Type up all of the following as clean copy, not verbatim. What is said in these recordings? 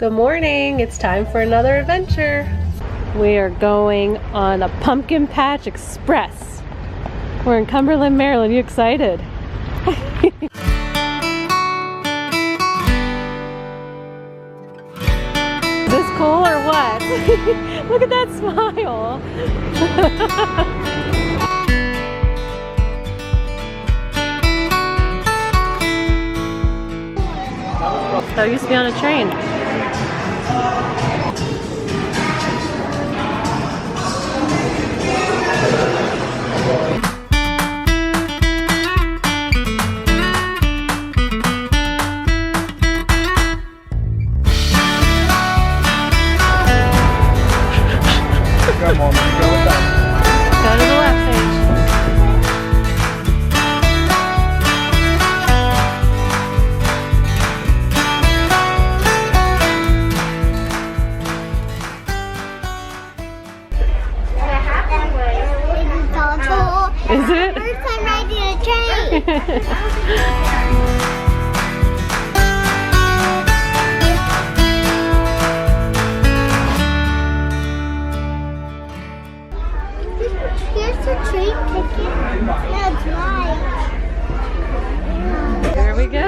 Good morning, it's time for another adventure. We are going on a Pumpkin Patch Express. We're in Cumberland, Maryland. You excited? Is this cool or what? Look at that smile. So I used to be on a train. Come on, go with that. Go to the left, Paige. Is it? First time riding a train. Here's the train ticket. That's right. Here we go.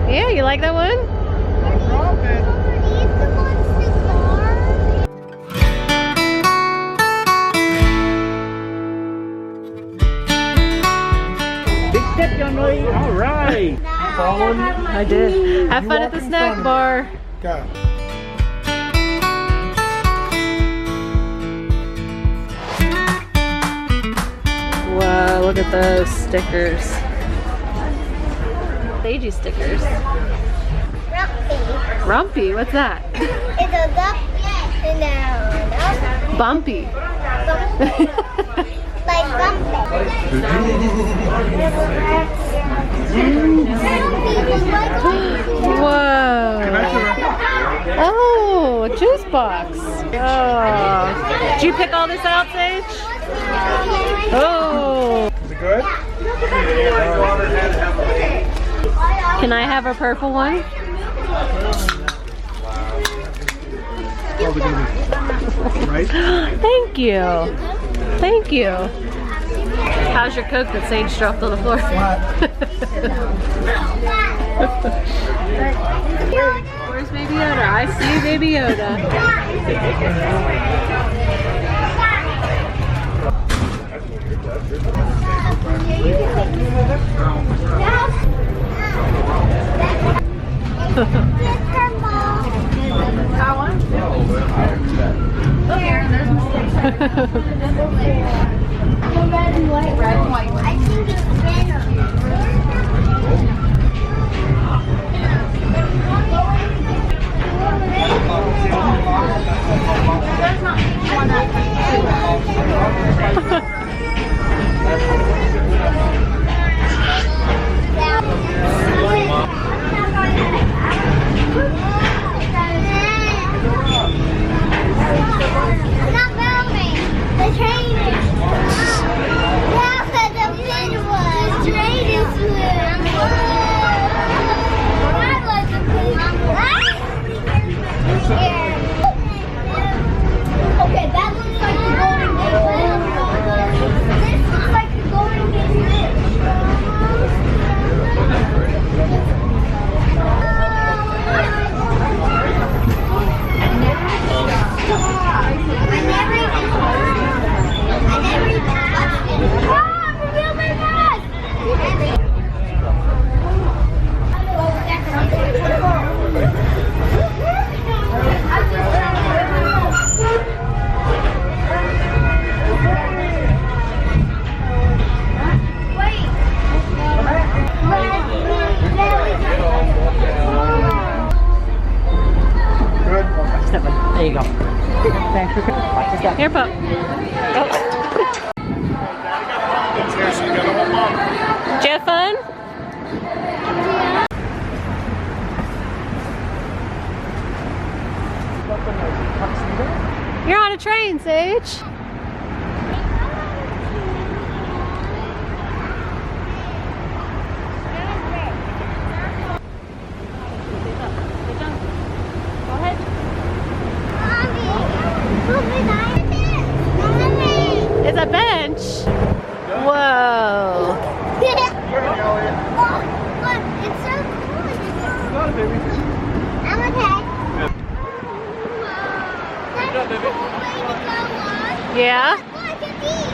Yeah, you like that one? Big step, young lady. All right. Following. I did. Have fun at the snack bar. Go. Wow, look at those stickers. Sagey stickers. Rumpy. Rumpy, what's that? It's a duck and a Bumpy. like Bumpy. Whoa. Oh, a juice box. Oh. Did you pick all this out, Sage? Oh. Is it good? Can I have a purple one? Probably gonna be right. Thank you. Thank you. How's your Coke that Sage dropped on the floor? Where's Baby Yoda? I see Baby Yoda. That one? Red and white. I think it's okay, that looks like the Golden Gate. This looks like the Golden Gate. I never even touched it. Oh, reveal my mask! There you go. Thanks for watch this up. Here, pup. Oh. Did you have fun? You're on a train, Sage. It's a bench. Whoa. Oh, look, it's so cool. I'm okay. That's a cool way to go on. Yeah? Look at these.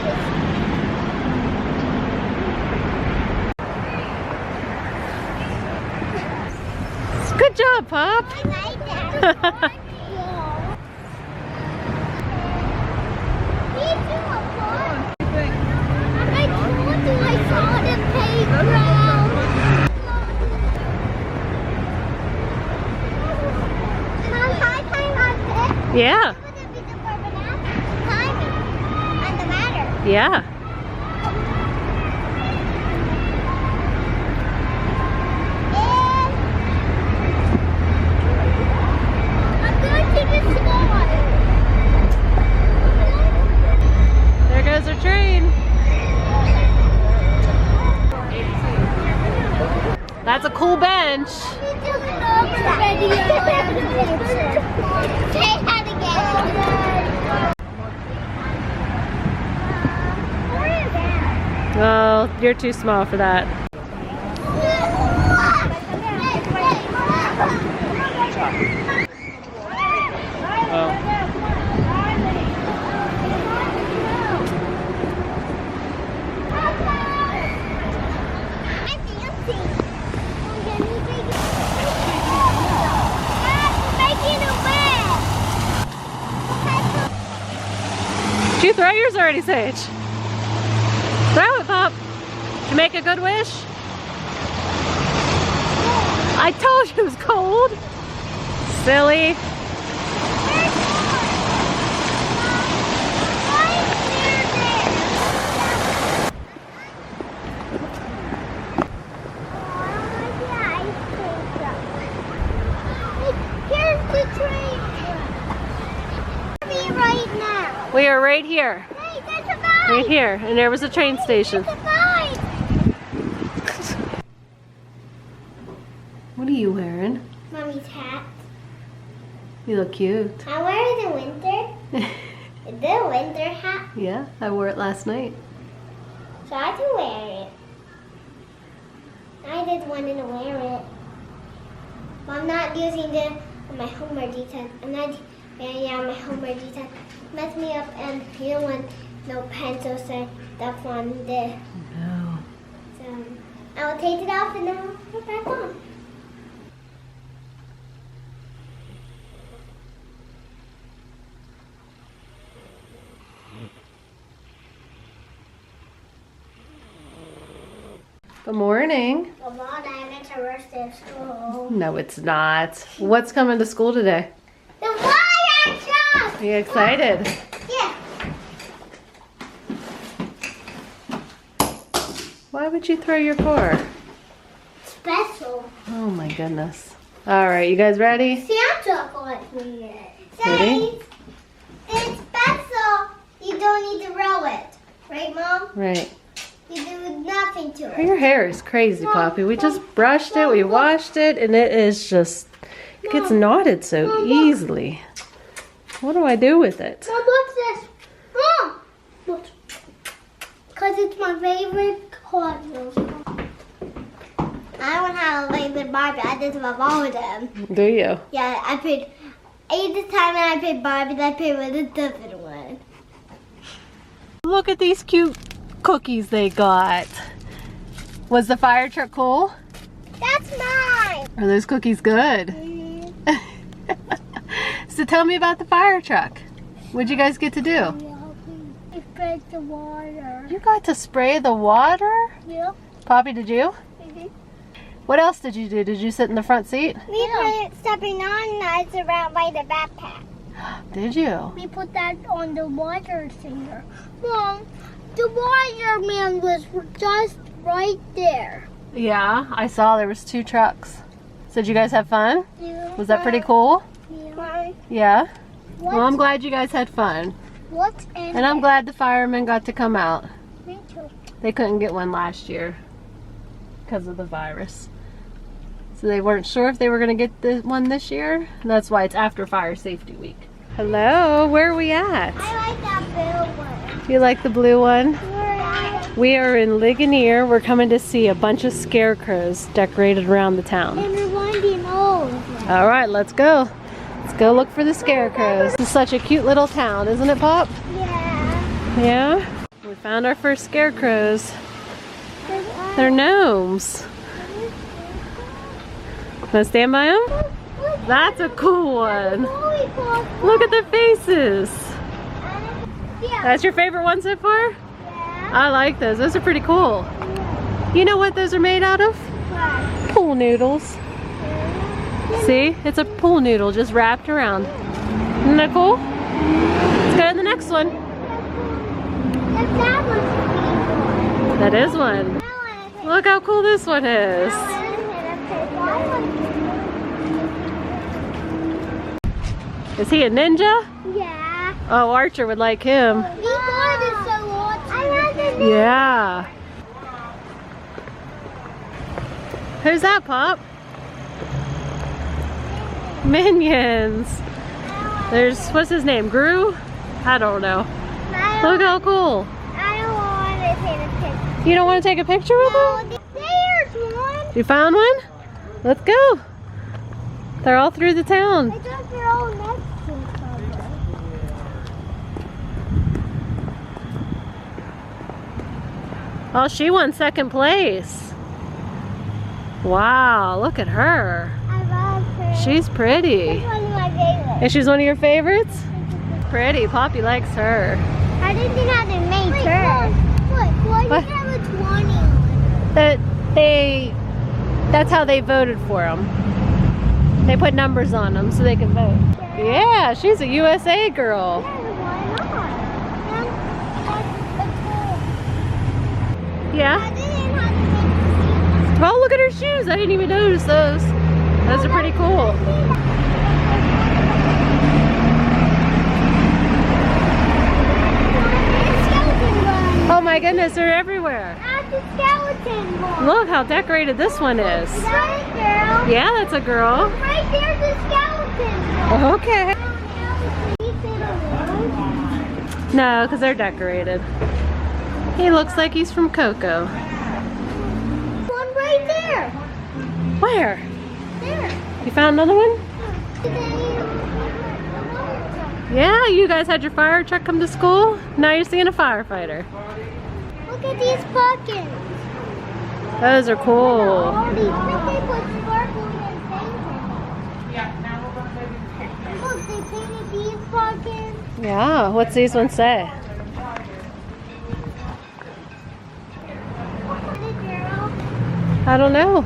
Good job, Pop. I like that. I saw the playground. Mom, can I climb on this? Yeah. Would it be the climbing on the ladder? Yeah. And I'm going to the school. There goes our train. That's a cool bench. Say that again. Oh, you're too small for that. Did you throw yours already, Sage? Throw it, Pop. Did you make a good wish? I told you it was cold. Silly. Here's the train. Be right now. We are right here. Hey, that's a vine. Right here. And there was a train station. It's a vine. What are you wearing? Mommy's hat. You look cute. I wear it in winter. The winter hat. Yeah, I wore it last night. So I can wear it. I just wanted to wear it. But I'm not using my homework detail. I'm not wearing out my homework detail. Mess me up and you don't want no pencils or stuff on this. No. So I will take it off and then I'll put it back on. Good morning. Good morning. It's our first day of school. No, it's not. What's coming to school today? The fire truck! Are you excited? Yeah. Why would you throw your car? Special. Oh my goodness. All right, you guys ready? Santa got me it. Ready? It's special. You don't need to roll it. Right, Mom? Right. You do nothing to it. Your hair is crazy, Poppy. We just brushed it, we washed it, and it is just, it gets knotted so easily. What do I do with it? Mom, what's this? Mom! What? Because it's my favorite color. I don't have a favorite Barbie. I just love all of them. Do you? Yeah, I picked 8 this time and I picked Barbie. I picked with a different one. Look at these cute cookies they got. Was the fire truck cool? That's mine. Are those cookies good? So tell me about the fire truck. What'd you guys get to do? We sprayed the water. You got to spray the water? Yep. Poppy, did you? What else did you do? Did you sit in the front seat? We put stepping on nuts around by the backpack. Did you? We put that on the water singer. Mom, the waterman was just right there. Yeah, I saw there was 2 trucks. So did you guys have fun? Yeah. Was that pretty cool? Yeah. Yeah? Well, I'm glad you guys had fun. What's in And I'm glad the firemen got to come out. Me too. They couldn't get one last year because of the virus. So they weren't sure if they were going to get one this year. And that's why it's after Fire Safety Week. Hello, where are we at? I like that blue one. You like the blue one? Yeah. We are in Ligonier. We're coming to see a bunch of scarecrows decorated around the town. And we're winding over. All right, let's go. Let's go look for the scarecrows. It's such a cute little town, isn't it, Pop? Yeah. Yeah? We found our first scarecrows. They're gnomes. Want to stand by them? That's a cool one. Look at the faces. That's your favorite one so far? Yeah. I like those. Those are pretty cool. You know what those are made out of? What? Pool noodles. See? It's a pool noodle just wrapped around. Isn't that cool? Let's go to the next one. That is one. Look how cool this one is. Is he a ninja? Yeah. Oh, Archer would like him. We got it so awesome. Yeah. Who's that, Pop? Minions. There's, what's his name? Gru? I don't know. Look how cool. I don't want to take a picture. You don't want to take a picture with him? There's one. You found one? Let's go. They're all through the town. I thought they're all next to each other. Oh, she won 2nd place. Wow, look at her. I love her. She's pretty. This one's my favorite. And she's one of your favorites? Pretty. Poppy likes her. I didn't think how they made her. Look, why do What? you have a 20 on it? That's how they voted for them. They put numbers on them so they can vote. Yeah, she's a USA girl. Yeah, why not? Yeah. I didn't have to make Oh, look at her shoes. I didn't even notice those. Those are pretty cool. Oh my goodness, they're everywhere. That's the skeleton one. Look how decorated this one is. Is that a girl? Yeah, that's a girl. Right there's the skeleton one. Okay. No, because they're decorated. He looks like he's from Coco. One right there. Where? There. You found another one? Yeah, you guys had your fire truck come to school. Now you're seeing a firefighter. Look at these pumpkins. Those are cool. All these, look, they put sparkles and paint. Look, they painted these pumpkins. Yeah, what's these ones say? The girl. I don't know.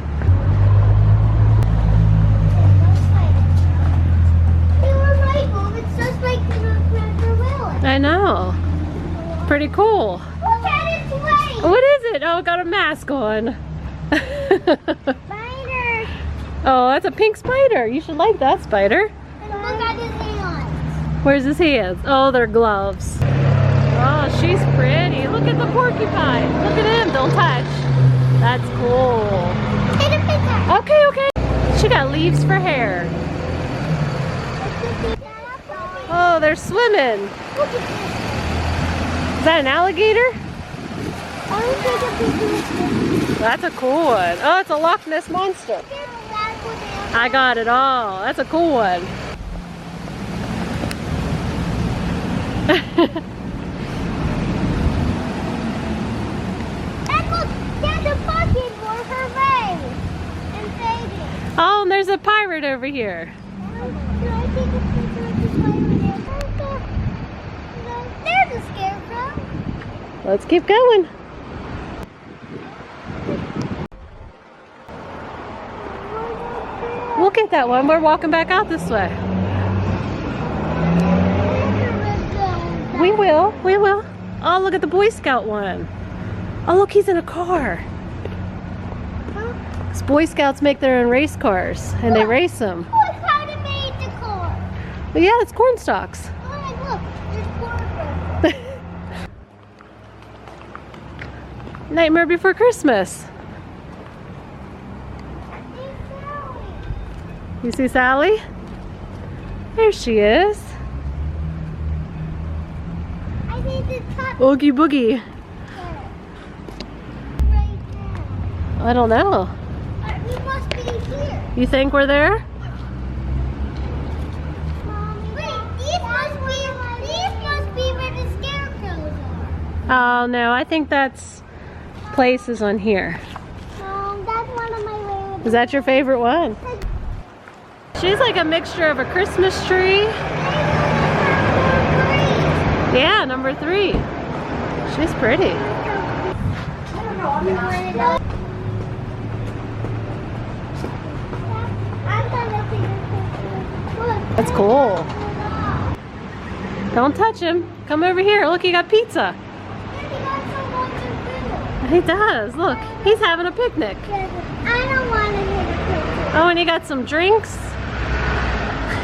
They were right, Mom. It's just like the villain. I know. Pretty cool. Look at its way. What is it? Oh, it got a mask on. Spider. Oh, that's a pink spider. You should like that spider. And look at his hands. Where's his hands? Oh, they're gloves. Oh, she's pretty. Look at the porcupine. Look at him. Don't touch. That's cool. Take a picture. Okay, okay. She got leaves for hair. Oh, they're swimming. Look at this. Is that an alligator? I will take a picture. That's a cool one. Oh, it's a Loch Ness monster. I got it all. That's a cool one. And look, there's a bucket for her ring. And fading. Oh, and there's a pirate over here. Can I take a picture of the spider? There's a scarecrow. Let's keep going. We'll get that one. We're walking back out this way. We will. We will. Oh, look at the Boy Scout one. Oh, look, he's in a car. These Boy Scouts make their own race cars, and they race them. Look how they made the car. But yeah, it's corn stalks. Look, there's cornbread. Nightmare Before Christmas. You see Sally? There she is. I think the top Oogie Boogie. right now. I don't know. We must be here. You think we're there? Mommy, wait, these must be where the scarecrows are. Oh no, I think that's places on here. That's one of my favorites. Is that your favorite one? She's like a mixture of a Christmas tree. Yeah, number 3. She's pretty. That's cool. Don't touch him. Come over here. Look, he got pizza. He does. Look, he's having a picnic. I don't want to take a picture. Oh, and he got some drinks.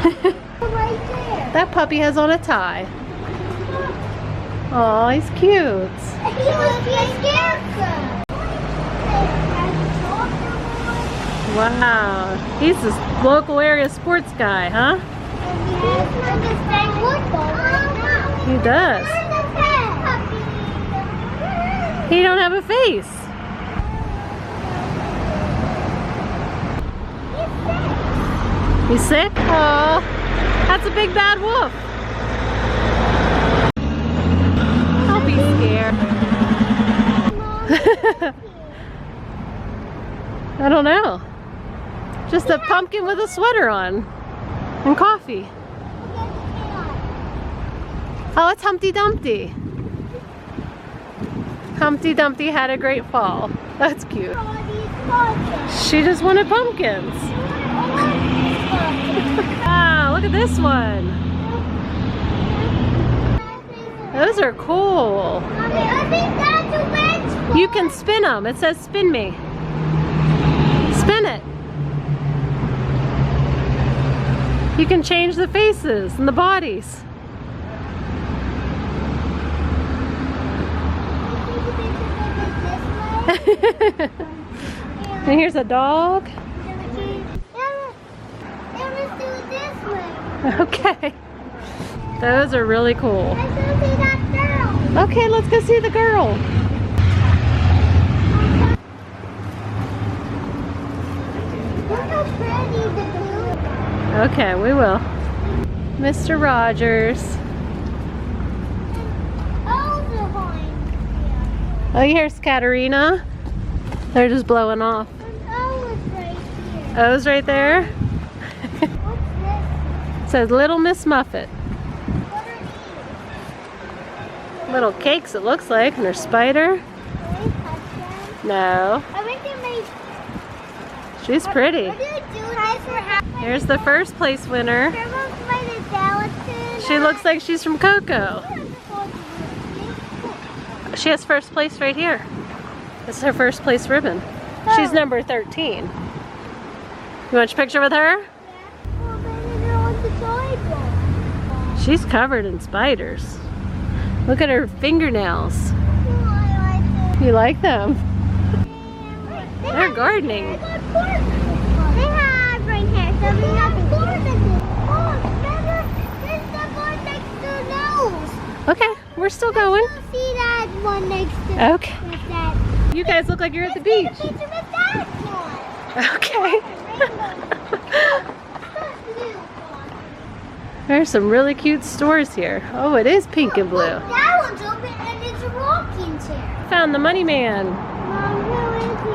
Right there. That puppy has on a tie. Oh, he's cute. He must be a scarecrow. Wow. He's this local area sports guy, huh? He does. He don't have a face. He's sick? Oh, that's a big bad wolf. Don't be scared. I don't know. Just a pumpkin with a sweater on and coffee. Oh, it's Humpty Dumpty. Humpty Dumpty had a great fall. That's cute. She just wanted pumpkins. Wow, look at this one. Those are cool. I think that's a wedge. You can spin them. It says spin me. Spin it. You can change the faces and the bodies. And here's a dog. Okay. Those are really cool. I still see that girl. Okay, let's go see the girl. Look how pretty the blue. Okay, we will. Mr. Rogers. Oh, the horn. Oh, here's Katerina. They're just blowing off. Oh, it's right here. O's right there. What's It says Little Miss Muffet. this? What are these? Little cakes, it looks like, and their spider. Can we touch them? No. I think they made She's pretty. What do you do guys for happy? Here's the first place winner. She looks like she's from Coco. She has first place right here. This is her first place ribbon. She's number 13. You want a picture with her? She's covered in spiders. Look at her fingernails. You like them? They're gardening. They have right here, so we have there's the one next to the nose. Okay, we're still going. I see that one next to Okay. that. You guys look like you're at the beach. Picture with that one. Okay. There's some really cute stores here. Oh, it is pink and blue. That one's open and it's a rocking chair. Found the money man. Mom, who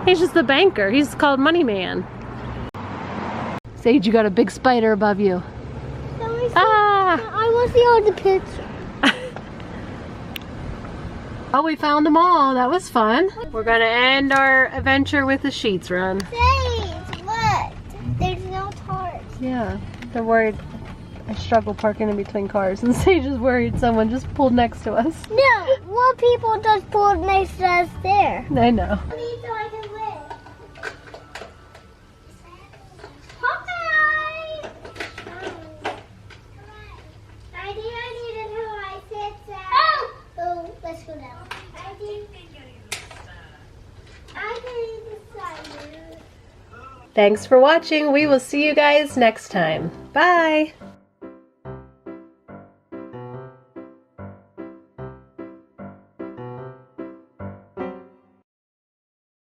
is He's just the banker. He's called Money Man. Sage, you got a big spider above you. Ah! I want to see all the picture. Oh, we found them all. That was fun. We're gonna end our adventure with the sheets run. Sage, look. There's no tarps. Yeah, they're worried. I struggle parking in between cars, and Sage is worried someone just pulled next to us. No, more people just pulled next to us there. I know. Let's go down. Thanks for watching. We will see you guys next time. Bye.